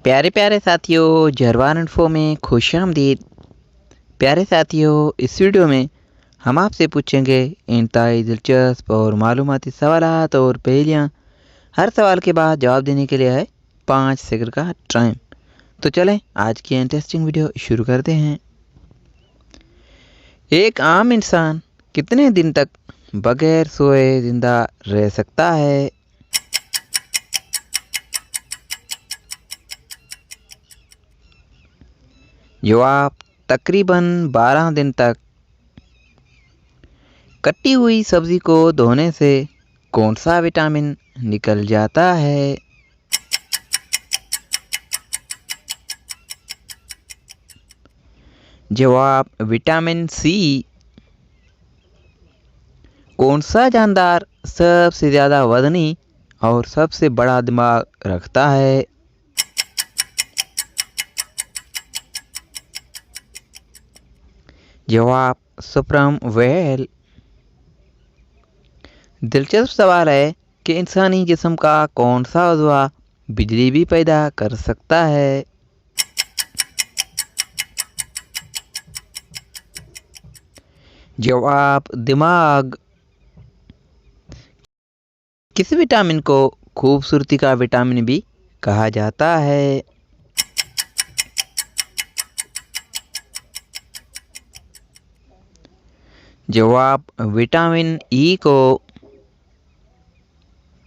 प्यारे प्यारे साथियों, जरवान इन्फो में खुशामदीद। प्यारे साथियों, इस वीडियो में हम आपसे पूछेंगे इंतहाई दिलचस्प और मालूमाती सवालात और पहेलियाँ। हर सवाल के बाद जवाब देने के लिए है 5 सेकंड का टाइम। तो चलें आज की इंटरेस्टिंग वीडियो शुरू करते हैं। एक आम इंसान कितने दिन तक बगैर सोए जिंदा रह सकता है? जवाब तकरीबन 12 दिन तक। कटी हुई सब्जी को धोने से कौन सा विटामिन निकल जाता है? जवाब विटामिन सी। कौन सा जानदार सबसे ज़्यादा वजनी और सबसे बड़ा दिमाग रखता है? जवाब स्पर्म व्हेल। दिलचस्प सवाल है कि इंसानी जिस्म का कौन सा उज़्वा बिजली भी पैदा कर सकता है? जवाब दिमाग। किस विटामिन को खूबसूरती का विटामिन भी कहा जाता है? जवाब विटामिन ई को।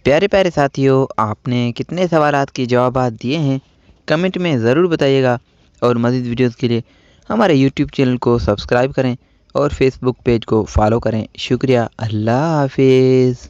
प्यारे प्यारे साथियों, आपने कितने सवालात के जवाब दिए हैं कमेंट में ज़रूर बताइएगा। और मज़ीद वीडियोज़ के लिए हमारे यूट्यूब चैनल को सब्सक्राइब करें और फेसबुक पेज को फॉलो करें। शुक्रिया। अल्लाह हाफिज़।